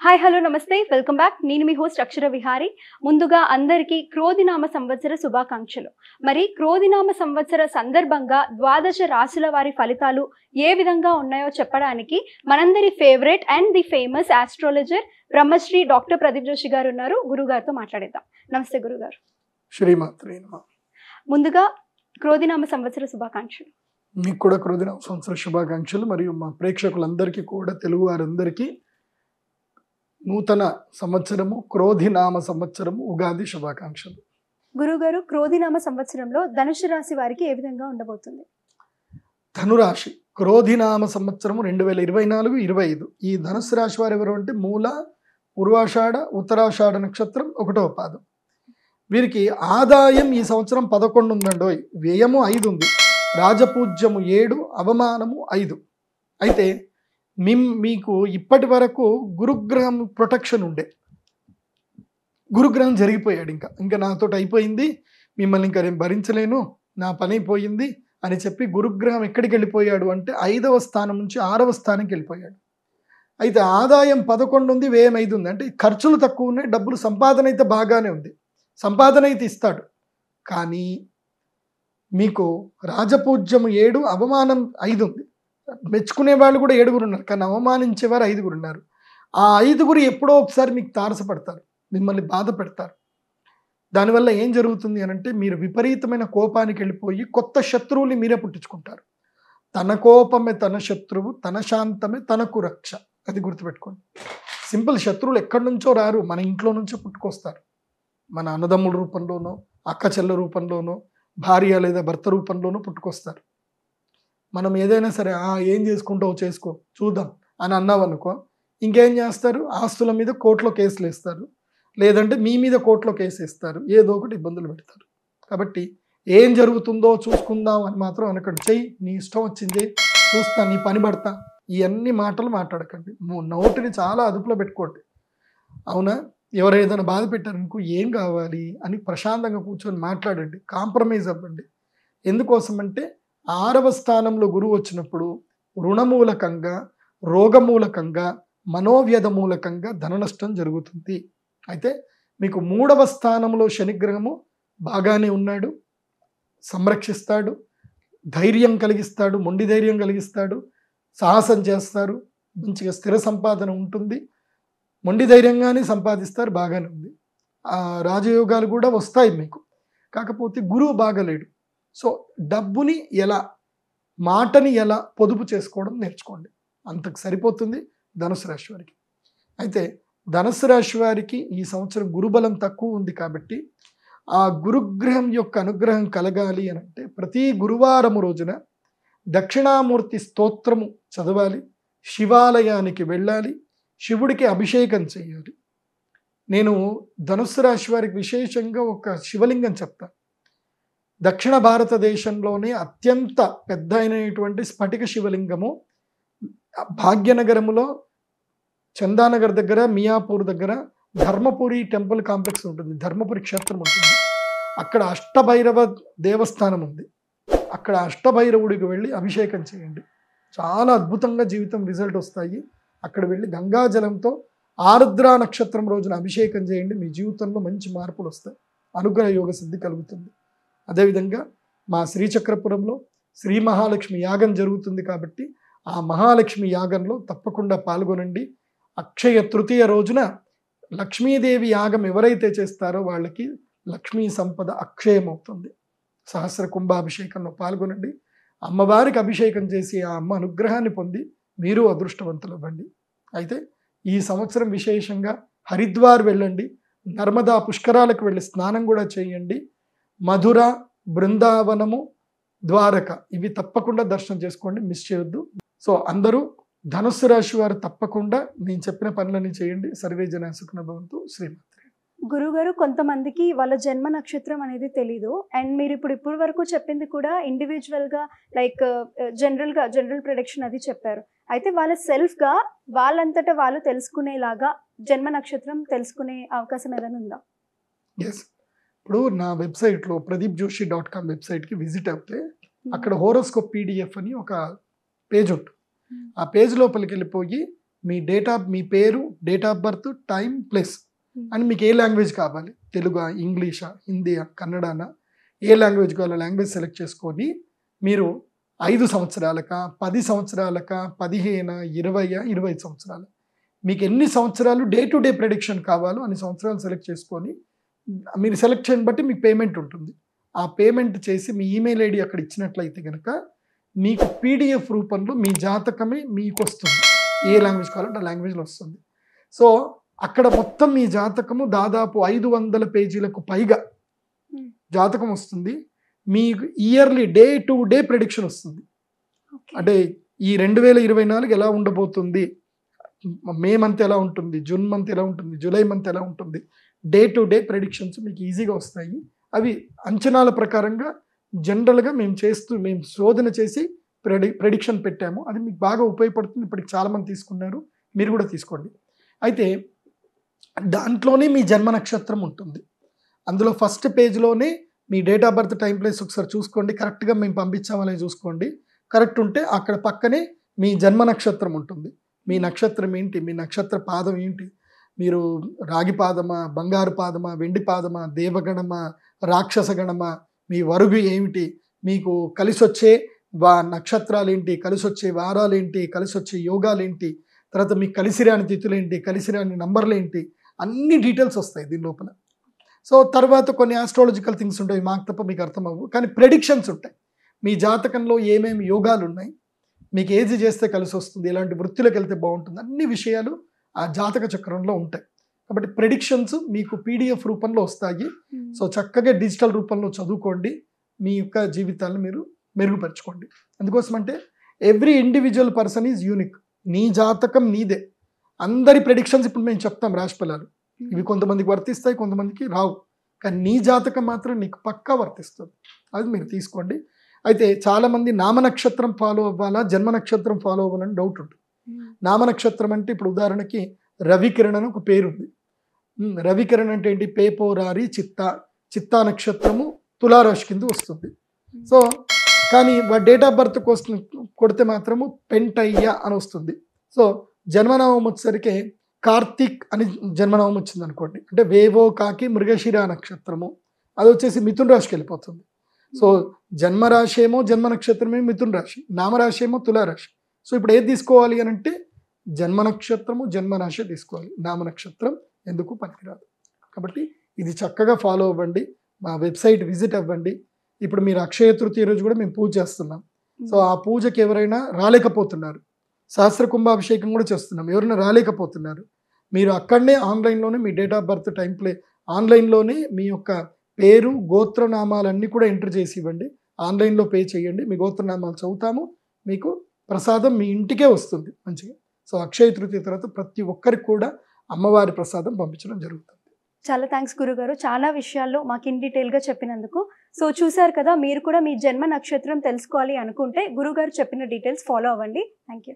Hi hello నమస్తే welcome back. నేను మీ host అక్షర విహారీ. ముందుగా అందరికీ క్రోధినామ సంవత్సర శుభాకాంక్షలు. మరి క్రోధినామ సంవత్సర సందర్భంగా ద్వాదశ రాశుల వారి ఫలితాలు ఏ విధంగా ఉన్నాయో చెప్పడానికి మనందరి favourite and the famous astrologer Brahmashri doctor Pradeep Joshi garu ఉన్నారు. గురుగారితో మాట్లాడేద్దాం. నమస్తే గురుగారు. శ్రీమాత్రే నమః. ముందుగా క్రోధినామ సంవత్సర శుభాకాంక్షలు. మీకు కూడా క్రోధినామ సంవత్సర శుభాకాంక్షలు. మరియు మా ప్రేక్షకులందరికీ కూడా, తెలుగు వారందరికీ నూతన సంవత్సరము, క్రోధినామ సంవత్సరము, ఉగాది శుభాకాంక్షలు. గురుగారు, క్రోధినామ సంవత్సరంలో ధనుసు రాశి వారికి ఏ విధంగా ఉండబోతుంది? ధనురాశి క్రోధినామ సంవత్సరము 2024-25. ఈ ధనుసు రాశి వారు ఎవరు అంటే మూల, పూర్వాషాఢ, ఉత్తరాషాఢ నక్షత్రం 1వ పాదం. వీరికి ఆదాయం ఈ సంవత్సరం 11 ఉందండోయ్, వ్యయము 5 ఉంది, రాజపూజ్యము 7, అవమానము 5. అయితే మీకు ఇప్పటి వరకు గురుగ్రహం ప్రొటెక్షన్ ఉండే, గురుగ్రహం జరిగిపోయాడు. ఇంకా నాతోటి అయిపోయింది, మిమ్మల్ని ఇంకా నేను భరించలేను, నా పని అయిపోయింది అని చెప్పి గురుగ్రహం ఎక్కడికి వెళ్ళిపోయాడు అంటే 5వ స్థానం నుంచి 6వ స్థానానికి వెళ్ళిపోయాడు. అయితే ఆదాయం 11 ఉంది, వ్యయం 5 ఉంది. అంటే ఖర్చులు తక్కువ ఉన్నాయి, డబ్బులు సంపాదన అయితే బాగానే ఉంది, సంపాదన అయితే ఇస్తాడు. కానీ మీకు రాజపూజ్యము 7, అవమానం 5 ఉంది. మెచ్చుకునే వాళ్ళు కూడా 7 ఉన్నారు, కానీ అవమానించేవారు 5 ఉన్నారు. ఆ 5 ఎప్పుడో ఒకసారి మీకు తారసపడతారు, మిమ్మల్ని బాధ పెడతారు. దానివల్ల ఏం జరుగుతుంది అని అంటే మీరు విపరీతమైన కోపానికి వెళ్ళిపోయి కొత్త శత్రువుని మీరే పుట్టించుకుంటారు. తన కోపమే తన శత్రువు, తన శాంతమే తనకు రక్ష. అది గుర్తుపెట్టుకోండి. సింపుల్, శత్రువులు ఎక్కడి నుంచో రారు, మన ఇంట్లో నుంచో పుట్టుకొస్తారు. మన అన్నదమ్ముల రూపంలోనో, అక్క చెల్ల రూపంలోనో, భార్య లేదా భర్త రూపంలోనో పుట్టుకొస్తారు. మనం ఏదైనా సరే ఏం చేసుకుంటావు చేసుకో చూద్దాం అని అన్నావనుకో, ఇంకేం చేస్తారు, ఆస్తుల మీద కోర్టులో కేసులు వేస్తారు, లేదంటే మీ మీద కోర్టులో కేసు వేస్తారు, ఏదో ఒకటి ఇబ్బందులు పెడతారు. కాబట్టి ఏం జరుగుతుందో చూసుకుందాం అని మాత్రం అనకండి. చెయ్యి, నీ ఇష్టం వచ్చింది, చూస్తా, నీ పని పడతా, ఇవన్నీ మాటలు మాట్లాడకండి. నోటిని చాలా అదుపులో పెట్టుకోండి. అవునా, ఎవరు ఏదైనా బాధ పెట్టారనుకో, ఏం కావాలి అని ప్రశాంతంగా కూర్చొని మాట్లాడండి, కాంప్రమైజ్ అవ్వండి. ఎందుకోసం అంటే 6వ స్థానంలో గురువు వచ్చినప్పుడు రుణమూలకంగా, రోగమూలకంగా, మనోవ్యధ మూలకంగా ధన నష్టం జరుగుతుంది. అయితే మీకు 3వ స్థానంలో శనిగ్రహము బాగానే ఉన్నాడు, సంరక్షిస్తాడు, ధైర్యం కలిగిస్తాడు, మొండి ధైర్యం కలిగిస్తాడు, సాహసం చేస్తారు, మంచిగా స్థిర సంపాదన ఉంటుంది, మొండి ధైర్యంగానే సంపాదిస్తారు, బాగానే ఉంది. రాజయోగాలు కూడా వస్తాయి మీకు. కాకపోతే గురువు బాగలేడు. సో డబ్బుని ఎలా, మాటని ఎలా పొదుపు చేసుకోవడం నేర్చుకోండి, అంతకు సరిపోతుంది ధనుసు రాశి వారికి. అయితే ధనుసు రాశి వారికి ఈ సంవత్సరం గురుబలం తక్కువ ఉంది కాబట్టి ఆ గురుగ్రహం యొక్క అనుగ్రహం కలగాలి అని అంటే ప్రతి గురువారం రోజున దక్షిణామూర్తి స్తోత్రము చదవాలి, శివాలయానికి వెళ్ళాలి, శివుడికి అభిషేకం చేయాలి. నేను ధనుసు రాశి వారికి విశేషంగా ఒక శివలింగం చెప్తాను. దక్షిణ భారతదేశంలోనే అత్యంత పెద్ద అయినటువంటి స్ఫటిక శివలింగము భాగ్యనగరములో, చందానగర్ దగ్గర, మియాపూర్ దగ్గర ధర్మపురి టెంపుల్ కాంప్లెక్స్ ఉంటుంది, ధర్మపురి క్షేత్రం ఉంటుంది. అక్కడ అష్టభైరవ దేవస్థానం ఉంది. అక్కడ అష్టభైరవుడికి వెళ్ళి అభిషేకం చేయండి, చాలా అద్భుతంగా జీవితం రిజల్ట్ వస్తాయి. అక్కడ వెళ్ళి గంగాజలంతో ఆరుద్ర నక్షత్రం రోజున అభిషేకం చేయండి, మీ జీవితంలో మంచి మార్పులు వస్తాయి, అనుగ్రహ యోగ సిద్ధి కలుగుతుంది. అదేవిధంగా మా శ్రీచక్రపురంలో శ్రీ మహాలక్ష్మి యాగం జరుగుతుంది కాబట్టి ఆ మహాలక్ష్మి యాగంలో తప్పకుండా పాల్గొనండి. అక్షయ తృతీయ రోజున లక్ష్మీదేవి యాగం ఎవరైతే చేస్తారో వాళ్ళకి లక్ష్మీ సంపద అక్షయం అవుతుంది. సహస్ర కుంభాభిషేకంలో పాల్గొనండి, అమ్మవారికి అభిషేకం చేసి ఆ అమ్మ అనుగ్రహాన్ని పొంది మీరు అదృష్టవంతులు అవ్వండి. అయితే ఈ సంవత్సరం విశేషంగా హరిద్వార్ వెళ్ళండి, నర్మదా పుష్కరాలకు వెళ్ళి స్నానం కూడా చేయండి, మధుర, బృందావనము, ద్వారక ఇవి తప్పకుండా దర్శనం చేసుకోండి, మిస్ చేయొద్దు. సో అందరూ ధనుస్సు రాశి వారు తప్పకుండా నేను చెప్పిన పనులన్నీ చేయండి. సర్వే జన సుఖినో భవంతు. శ్రీమాత్రే. గురుగారు, కొంతమందికి వాళ్ళ జన్మ నక్షత్రం అనేది తెలీదు. అండ్ మీరు ఇప్పుడు వరకు చెప్పింది కూడా ఇండివిజువల్గా లైక్ జనరల్ ప్రొడిక్షన్ అది చెప్పారు. అయితే వాళ్ళ సెల్ఫ్గా వాళ్ళంతటా వాళ్ళు తెలుసుకునేలాగా జన్మ నక్షత్రం తెలుసుకునే అవకాశం ఏదైనా ఉందా? ఎస్, ఇప్పుడు నా వెబ్సైట్లో pradeepjoshi.com వెబ్సైట్కి విజిట్ అవుతే అక్కడ హోరోస్కోప్ PDF అని ఒక పేజ్ ఉంటుంది. ఆ పేజ్ లోపలికి వెళ్ళిపోయి మీ పేరు, date of birth, time, place and మీకు ఏ లాంగ్వేజ్ కావాలి, తెలుగా, ఇంగ్లీషా, హిందీయా, కన్నడనా, ఏ లాంగ్వేజ్ కావాలో లాంగ్వేజ్ సెలెక్ట్ చేసుకొని మీరు 5 సంవత్సరాలకా, 10 సంవత్సరాలకా, 15, 20, 25 సంవత్సరాలు, మీకు ఎన్ని సంవత్సరాలు డే టు డే ప్రెడిక్షన్ కావాలో అన్ని సంవత్సరాలు సెలెక్ట్ చేసుకొని మీరు సెలెక్షన్ బట్టి మీకు పేమెంట్ ఉంటుంది. ఆ పేమెంట్ చేసి మీ ఈమెయిల్ ఐడి అక్కడ ఇచ్చినట్లయితే కనుక మీకు పీడిఎఫ్ రూపంలో మీ జాతకమే మీకు వస్తుంది. ఏ లాంగ్వేజ్ కావాలంటే ఆ లాంగ్వేజ్లో వస్తుంది. సో అక్కడ మొత్తం మీ జాతకము దాదాపు 500 పేజీలకు పైగా జాతకం వస్తుంది. మీకు yearly day to day prediction వస్తుంది. అంటే ఈ 2024 ఎలా ఉండబోతుంది, మే మంత్ ఎలా ఉంటుంది, జూన్ మంత్ ఎలా ఉంటుంది, జూలై మంత్ ఎలా ఉంటుంది, డే టు డే ప్రెడిక్షన్స్ మీకు ఈజీగా వస్తాయి. అవి అంచనాల ప్రకారంగా జనరల్గా మేము శోధన చేసి ప్రెడిక్షన్ పెట్టాము. అది మీకు బాగా ఉపయోగపడుతుంది. ఇప్పటికి చాలామంది తీసుకున్నారు, మీరు కూడా తీసుకోండి. అయితే దాంట్లోనే మీ జన్మ నక్షత్రం ఉంటుంది. అందులో ఫస్ట్ పేజ్లోనే మీ date of birth, time, place ఒకసారి చూసుకోండి. కరెక్ట్గా మేము పంపించామని చూసుకోండి. కరెక్ట్ ఉంటే అక్కడ పక్కనే మీ జన్మ నక్షత్రం ఉంటుంది. మీ నక్షత్రం ఏంటి, మీ నక్షత్ర పాదం ఏంటి, మీరు రాగి పాదమా, బంగారు పాదమా, వెండి పాదమా, దేవగణమా, రాక్షస గణమా, మీ వరుగు ఏమిటి, మీకు కలిసి వచ్చే నక్షత్రాలు ఏంటి, కలిసి వచ్చే వారాలు ఏంటి, కలిసి వచ్చే యోగాలు ఏంటి, తర్వాత మీకు కలిసిరాని తిథులు ఏంటి, కలిసిరాని నంబర్లు ఏంటి, అన్ని డీటెయిల్స్ వస్తాయి దీని లోపల. సో తర్వాత కొన్ని ఆస్ట్రాలజికల్ థింగ్స్ ఉంటాయి, మాకు తప్ప మీకు అర్థం అవ్వు, కానీ ప్రెడిక్షన్స్ ఉంటాయి. మీ జాతకంలో ఏమేమి యోగాలు ఉన్నాయి, మీకు ఏది చేస్తే కలిసి వస్తుంది, ఎలాంటి వృత్తిలోకి వెళ్తే బాగుంటుంది, అన్ని విషయాలు ఆ జాతక చక్రంలో ఉంటాయి. కాబట్టి ప్రెడిక్షన్స్ మీకు పీడిఎఫ్ రూపంలో వస్తాయి. సో చక్కగా డిజిటల్ రూపంలో చదువుకోండి, మీ యొక్క జీవితాన్ని మీరు మెరుగుపరచుకోండి. అందుకోసం అంటే every individual person is unique. నీ జాతకం నీదే. అందరి ప్రెడిక్షన్స్ ఇప్పుడు మేము చెప్తాం, రాశి ఫలాలు ఇవి కొంతమందికి వర్తిస్తాయి, కొంతమందికి రావు. కానీ నీ జాతకం మాత్రం నీకు పక్కా వర్తిస్తుంది. అది మీరు తీసుకోండి. అయితే చాలామంది నామనక్షత్రం ఫాలో అవ్వాలా, జన్మ నక్షత్రం ఫాలో అవ్వాలని డౌట్ ఉంటుంది. నామనక్షత్రం అంటే ఇప్పుడు ఉదాహరణకి రవికిరణ్ అని ఒక పేరు ఉంది. రవికిరణ్ అంటే ఏంటి, పేపోరారి చిత్తా నక్షత్రము తులారాశి కింద వస్తుంది. సో కానీ డేట్ ఆఫ్ బర్త్ కోసం కొడితే మాత్రము పెంటయ్య అని వస్తుంది. సో జన్మనామం వచ్చేసరికి కార్తీక్ అని జన్మనామం వచ్చింది అనుకోండి, అంటే వేవో కాకి మృగశిర నక్షత్రము, అది వచ్చేసి మిథున రాశికి వెళ్ళిపోతుంది. సో జన్మరాశి ఏమో జన్మ నక్షత్రమే మిథున రాశి, నామరాశి ఏమో తులారాశి. సో ఇప్పుడు ఏది తీసుకోవాలి అని అంటే జన్మ నక్షత్రము జన్మరాశి తీసుకోవాలి, నామనక్షత్రం ఎందుకు పనికిరాదు. కాబట్టి ఇది చక్కగా ఫాలో అవ్వండి, మా వెబ్సైట్ విజిట్ అవ్వండి. ఇప్పుడు మీరు అక్షయ తృతీయ రోజు కూడా మేము పూజ చేస్తున్నాం. సో ఆ పూజకి ఎవరైనా రాలేకపోతున్నారు, సహస్ర కుంభాభిషేకం కూడా చేస్తున్నాం, ఎవరైనా రాలేకపోతున్నారు, మీరు అక్కడనే ఆన్లైన్లోనే మీ డేట్ ఆఫ్ బర్త్, టైం, ఆన్లైన్లోనే మీ యొక్క పేరు, గోత్రనామాలన్నీ కూడా ఎంటర్ చేసి ఇవ్వండి. ఆన్లైన్లో పే చేయండి, మీ గోత్రనామాలు చదువుతాము, మీకు ప్రసాదం మీ ఇంటికే వస్తుంది మంచిగా. సో అక్షయ తృతీయ తర్వాత ప్రతి ఒక్కరికి కూడా అమ్మవారి ప్రసాదం పంపించడం జరుగుతుంది. చాలా థ్యాంక్స్ గురుగారు, చాలా విషయాల్లో మాకు ఇన్ డీటెయిల్గా చెప్పినందుకు. సో చూసారు కదా, మీరు కూడా మీ జన్మ నక్షత్రం తెలుసుకోవాలి అనుకుంటే గురుగారు చెప్పిన డీటెయిల్స్ ఫాలో అవ్వండి. Thank you.